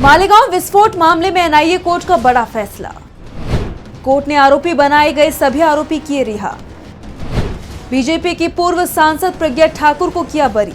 मालेगांव विस्फोट मामले में एनआईए कोर्ट का बड़ा फैसला। कोर्ट ने आरोपी बनाए गए सभी आरोपी किए रिहा। बीजेपी की पूर्व सांसद प्रज्ञा ठाकुर को किया बरी।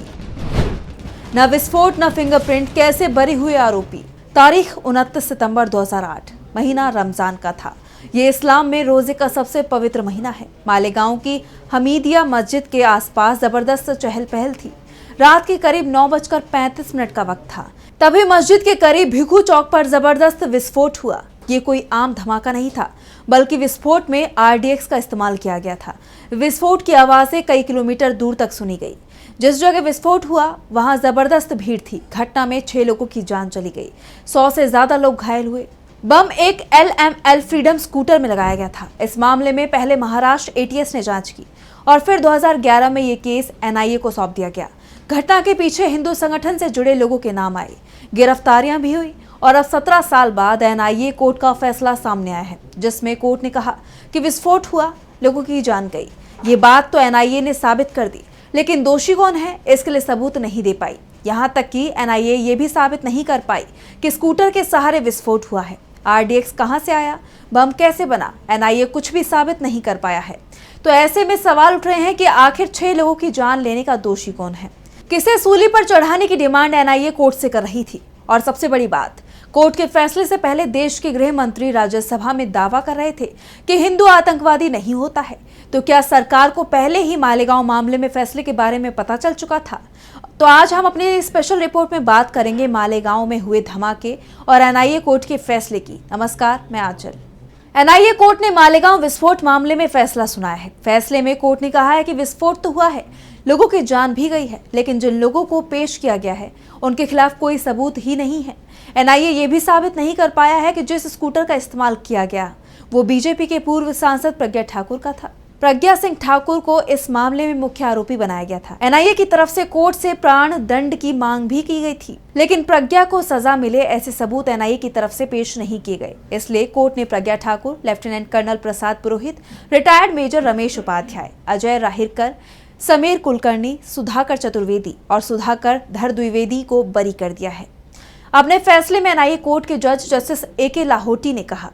न विस्फोट न फिंगरप्रिंट, कैसे बरी हुए आरोपी। तारीख 29 सितंबर 2008, महीना रमजान का था। ये इस्लाम में रोजे का सबसे पवित्र महीना है। मालेगांव की हमीदिया मस्जिद के आसपास जबरदस्त चहल पहल थी। रात के करीब 9:35 का वक्त था। तभी मस्जिद के करीब भिखू चौक पर जबरदस्त विस्फोट हुआ। ये कोई आम धमाका नहीं था, बल्कि विस्फोट में RDX का इस्तेमाल किया गया था। विस्फोट की आवाजें कई किलोमीटर दूर तक सुनी गई। जिस जगह विस्फोट हुआ वहां जबरदस्त भीड़ थी। घटना में 6 लोगों की जान चली गई। 100 से ज्यादा लोग घायल हुए। बम एक LML फ्रीडम स्कूटर में लगाया गया था। इस मामले में पहले महाराष्ट्र ATS ने जांच की और फिर 2011 में ये केस NIA को सौंप दिया गया। घटना के पीछे हिंदू संगठन से जुड़े लोगों के नाम आए, गिरफ्तारियां भी हुई और अब 17 साल बाद NIA कोर्ट का फैसला सामने आया है, जिसमें कोर्ट ने कहा कि विस्फोट हुआ, लोगों की जान गई। ये बात तो NIA ने साबित कर दी, लेकिन दोषी कौन है इसके लिए सबूत नहीं दे पाई। यहाँ तक कि NIA ये भी साबित नहीं कर पाई कि स्कूटर के सहारे विस्फोट हुआ है। RDX कहाँ से आया, बम कैसे बना, NIA कुछ भी साबित नहीं कर पाया है। तो ऐसे में सवाल उठ रहे हैं कि आखिर 6 लोगों की जान लेने का दोषी कौन है। किसे सूली पर चढ़ाने की डिमांड NIA कोर्ट से कर रही थी। और सबसे बड़ी बात, कोर्ट के फैसले से पहले देश के गृह मंत्री राज्यसभा में दावा कर रहे थे कि हिंदू आतंकवादी नहीं होता है। तो क्या सरकार को पहले ही मालेगांव मामले में फैसले के बारे में पता चल चुका था? तो आज हम अपने स्पेशल रिपोर्ट में बात करेंगे मालेगांव में हुए धमाके और NIA कोर्ट के फैसले की। नमस्कार, मैं आंचल। NIA कोर्ट ने मालेगांव विस्फोट मामले में फैसला सुनाया है। फैसले में कोर्ट ने कहा है कि विस्फोट तो हुआ है, लोगों की जान भी गई है, लेकिन जिन लोगों को पेश किया गया है उनके खिलाफ कोई सबूत ही नहीं है। NIA ये भी साबित नहीं कर पाया है कि जिस स्कूटर का इस्तेमाल किया गया वो BJP के पूर्व सांसद प्रज्ञा ठाकुर का था। प्रज्ञा सिंह ठाकुर को इस मामले में मुख्य आरोपी बनाया गया था। NIA की तरफ से कोर्ट से प्राण दंड की मांग भी की गई थी, लेकिन प्रज्ञा को सजा मिले ऐसे सबूत NIA की तरफ से पेश नहीं किए गए। इसलिए कोर्ट ने Pragya Thakur, lieutenant colonel Prasad Purohit, retired major Ramesh Upadhyay, Ajay Rahirkar, Sameer Kulkarni, Sudhakar Chaturvedi और सुधाकर धर-द्विवेदी को बरी कर दिया है। अपने फैसले में NIA कोर्ट के जज जस्टिस AK लाहोटी ने कहा,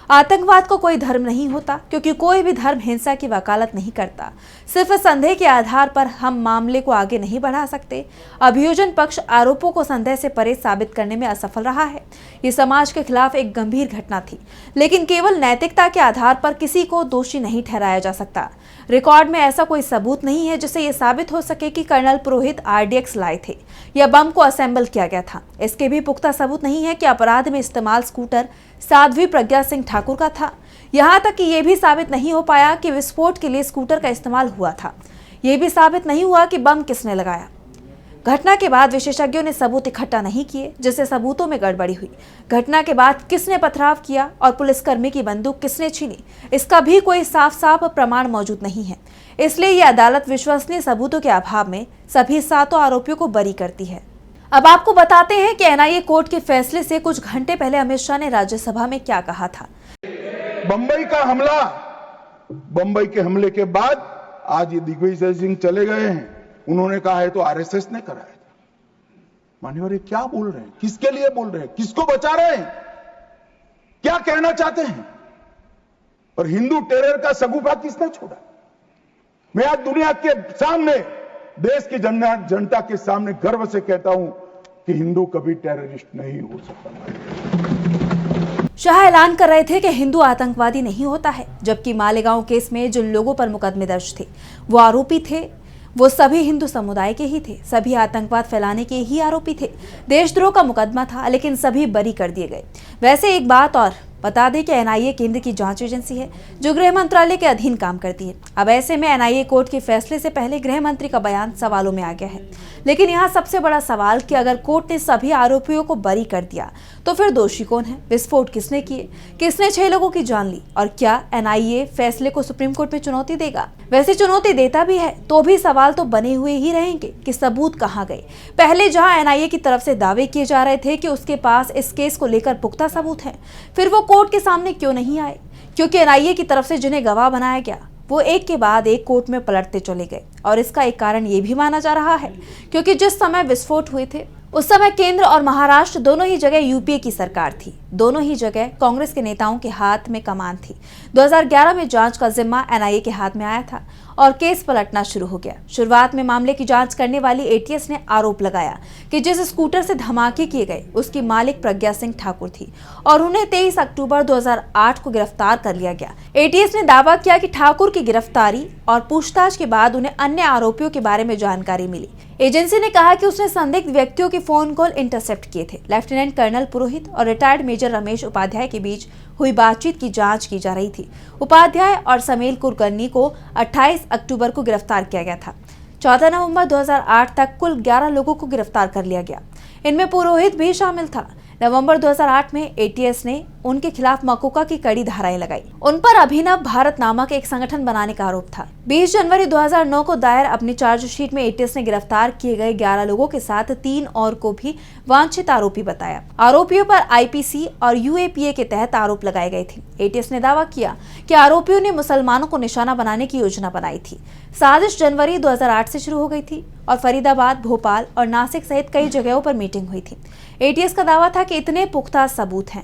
आतंकवाद को कोई धर्म नहीं होता, क्योंकि कोई भी धर्म हिंसा की वकालत नहीं करता। सिर्फ संदेह के आधार पर हम मामले को आगे नहीं बढ़ा सकते। अभियोजन पक्ष आरोपों को संदेह से परे साबित करने में असफल रहा है। ये समाज के खिलाफ एक गंभीर घटना थी, लेकिन केवल नैतिकता के आधार पर किसी को दोषी नहीं ठहराया जा सकता। रिकॉर्ड में ऐसा कोई सबूत नहीं है जिससे ये साबित हो सके कि कर्नल पुरोहित RDX लाए थे या बम को असेंबल किया गया था। इसके भी पुख्ता सबूत नहीं है कि अपराध में इस्तेमाल स्कूटर साध्वी प्रज्ञा सिंह ठाकुर का था। यहाँ तक कि यह भी साबित नहीं हो पाया कि विस्फोट के लिए स्कूटर का इस्तेमाल हुआ था। यह भी साबित नहीं हुआ कि बम किसने लगाया। घटना के बाद विशेषज्ञों ने सबूत इकट्ठा नहीं किए, जिससे सबूतों में गड़बड़ी हुई। घटना के बाद किसने पथराव किया और पुलिसकर्मी की बंदूक किसने छीनी, इसका भी कोई साफ प्रमाण मौजूद नहीं है। इसलिए ये अदालत विश्वसनीय सबूतों के अभाव में सभी 7 आरोपियों को बरी करती है। अब आपको बताते हैं कि NIA कोर्ट के फैसले से कुछ घंटे पहले अमित शाह ने राज्यसभा में क्या कहा था। बंबई का हमला, बंबई के हमले के बाद आज ये दिग्विजय सिंह चले गए हैं। उन्होंने कहा है तो RSS ने कराया था। मान्यवर ये क्या बोल रहे हैं, किसके लिए बोल रहे हैं, किसको बचा रहे हैं, क्या कहना चाहते हैं? और हिंदू टेरर का सगुफा किसने छोड़ा? मैं आज दुनिया के सामने, देश की जनता के सामने गर्व से कहता हूं कि हिंदू कभी टेररिस्ट नहीं हो सकता। शाह ऐलान कर रहे थे कि हिंदू आतंकवादी नहीं होता है, जबकि मालेगांव केस में जिन लोगों पर मुकदमे दर्ज थे वो आरोपी थे, वो सभी हिंदू समुदाय के ही थे। सभी आतंकवाद फैलाने के ही आरोपी थे। देशद्रोह का मुकदमा था, लेकिन सभी बरी कर दिए गए। वैसे एक बात और बता दें कि NIA केंद्र की जांच एजेंसी है जो गृह मंत्रालय के अधीन काम करती है। अब ऐसे में NIA कोर्ट के फैसले से पहले गृह मंत्री का बयान सवालों में आ गया है। लेकिन यहाँ सबसे बड़ा सवाल कि अगर कोर्ट ने सभी आरोपियों को बरी कर दिया तो फिर दोषी कौन है? विस्फोट किसने किए? किसने 6 लोगों की जान ली? और क्या NIA फैसले को सुप्रीम कोर्ट में चुनौती देगा? वैसे चुनौती देता भी है तो भी सवाल तो बने हुए ही रहेंगे कि सबूत कहाँ गए। पहले जहां NIA की तरफ से दावे किए जा रहे थे कि उसके पास इस केस को लेकर पुख्ता सबूत है, फिर वो कोर्ट के सामने क्यों नहीं आए? क्योंकि NIA की तरफ से जिन्हें गवाह बनाया गया वो एक के बाद एक कोर्ट में पलटते चले गए। और इसका एक कारण ये भी माना जा रहा है क्योंकि जिस समय विस्फोट हुए थे उस समय केंद्र और महाराष्ट्र दोनों ही जगह यूपीए की सरकार थी। दोनों ही जगह कांग्रेस के नेताओं के हाथ में कमान थी। 2011 में जांच का जिम्मा एनआईए के हाथ में आया था और केस पलटना शुरू हो गया। शुरुआत में मामले की जांच करने वाली एटीएस ने आरोप लगाया कि जिस स्कूटर से धमाके किए गए उसकी मालिक प्रज्ञा सिंह ठाकुर थी और उन्हें 23 अक्टूबर 2008 को गिरफ्तार कर लिया गया। एटीएस ने दावा किया कि ठाकुर की गिरफ्तारी और पूछताछ के बाद उन्हें अन्य आरोपियों के बारे में जानकारी मिली। एजेंसी ने कहा कि उसने संदिग्ध व्यक्तियों के फोन कॉल इंटरसेप्ट किए थे। लेफ्टिनेंट कर्नल पुरोहित और रिटायर्ड मेजर रमेश उपाध्याय के बीच हुई बातचीत की जांच की जा रही थी। उपाध्याय और समील कुलकर्णी को 28 अक्टूबर को गिरफ्तार किया गया था। 14 नवंबर 2008 तक कुल 11 लोगों को गिरफ्तार कर लिया गया। इनमें पुरोहित भी शामिल था। नवंबर 2008 में एटीएस ने उनके खिलाफ मकोका की कड़ी धाराएं लगाई। उन पर अभिनव भारत नामक एक संगठन बनाने का आरोप था। 20 जनवरी 2009 को दायर अपनी चार्जशीट में एटीएस ने गिरफ्तार किए गए 11 लोगों के साथ 3 और को भी वांछित आरोपी बताया। आरोपियों पर आईपीसी और यूएपीए के तहत आरोप लगाए गए थे। एटीएस ने दावा किया कि आरोपियों ने मुसलमानों को निशाना बनाने की योजना बनाई थी। साजिश जनवरी 2008 से शुरू हो गई थी और फरीदाबाद, भोपाल और नासिक सहित कई जगहों पर मीटिंग हुई थी। एटीएस का दावा था कि इतने पुख्ता सबूत हैं,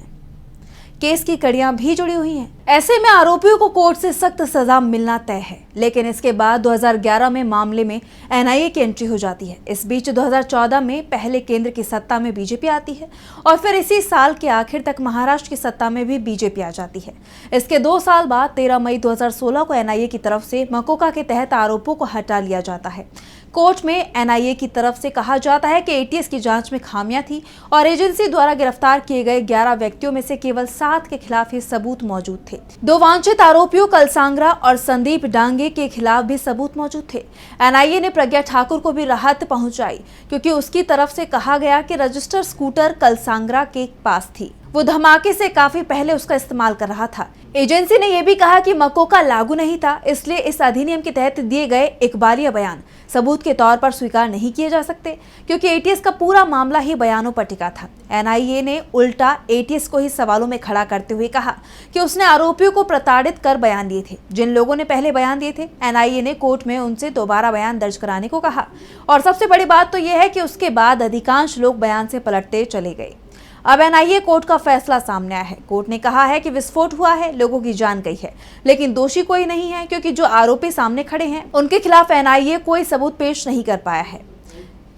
केस की कड़ियां भी जुड़ी हुई हैं। ऐसे में आरोपियों को कोर्ट से सख्त सजा मिलना तय है। लेकिन इसके बाद 2011 में मामले में एनआईए की एंट्री हो जाती है। इस बीच 2014 में पहले केंद्र की सत्ता में बीजेपी आती है और फिर इसी साल के आखिर तक महाराष्ट्र की सत्ता में भी बीजेपी आ जाती है। इसके 2 साल बाद 13 मई 2016 को एनआईए की तरफ से मकोका के तहत आरोपों को हटा लिया जाता है। कोर्ट में एनआईए की तरफ से कहा जाता है कि एटीएस की जांच में खामियां थी और एजेंसी द्वारा गिरफ्तार किए गए 11 व्यक्तियों में से केवल 7 के खिलाफ ही सबूत मौजूद थे। 2 वांछित आरोपियों कलसांगरा और संदीप डांगे के खिलाफ भी सबूत मौजूद थे। एनआईए ने प्रज्ञा ठाकुर को भी राहत पहुंचाई क्योंकि उसकी तरफ से कहा गया कि रजिस्टर्ड स्कूटर कलसांगरा के पास थी। वो धमाके से काफी पहले उसका इस्तेमाल कर रहा था। एजेंसी ने यह भी कहा कि मकोका लागू नहीं था, इसलिए इस अधिनियम के तहत दिए गए इकबालिया बयान सबूत के तौर पर स्वीकार नहीं किए जा सकते क्योंकि एटीएस का पूरा मामला ही बयानों पर टिका था। एनआईए ने उल्टा एटीएस को ही सवालों में खड़ा करते हुए कहा कि उसने आरोपियों को प्रताड़ित कर बयान दिए थे। जिन लोगों ने पहले बयान दिए थे, एनआईए ने कोर्ट में उनसे दोबारा बयान दर्ज कराने को कहा और सबसे बड़ी बात तो यह है कि उसके बाद अधिकांश लोग बयान से पलटते चले गए। अब एनआईए कोर्ट का फैसला सामने आया है। कोर्ट ने कहा है कि विस्फोट हुआ है, लोगों की जान गई है, लेकिन दोषी कोई नहीं है क्योंकि जो आरोपी सामने खड़े हैं उनके खिलाफ एनआईए कोई सबूत पेश नहीं कर पाया है।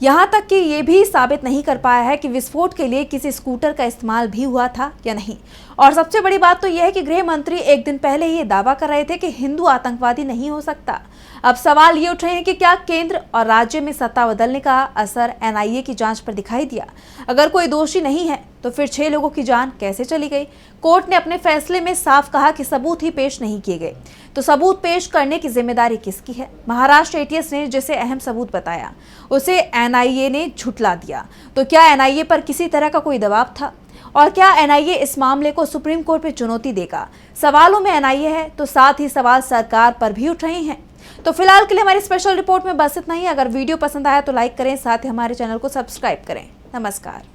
यहाँ तक कि ये भी साबित नहीं कर पाया है कि विस्फोट के लिए किसी स्कूटर का इस्तेमाल भी हुआ था या नहीं। और सबसे बड़ी बात तो यह है कि गृह मंत्री एक दिन पहले ही ये दावा कर रहे थे कि हिंदू आतंकवादी नहीं हो सकता। अब सवाल ये उठ रहे हैं कि क्या केंद्र और राज्य में सत्ता बदलने का असर एनआईए की जांच पर दिखाई दिया? अगर कोई दोषी नहीं है तो फिर 6 लोगों की जान कैसे चली गई? कोर्ट ने अपने फैसले में साफ कहा कि सबूत ही पेश नहीं किए गए। तो सबूत पेश करने की जिम्मेदारी किसकी है? महाराष्ट्र एटीएस ने जिसे अहम सबूत बताया उसे एनआईए ने झुठला दिया। तो क्या एनआईए पर किसी तरह का कोई दबाव था? और क्या एनआईए इस मामले को सुप्रीम कोर्ट में चुनौती देगा? सवालों में एनआईए है तो साथ ही सवाल सरकार पर भी उठ रहे हैं। तो फिलहाल के लिए हमारी स्पेशल रिपोर्ट में बस इतना ही। अगर वीडियो पसंद आया तो लाइक करें, साथ ही हमारे चैनल को सब्सक्राइब करें। नमस्कार।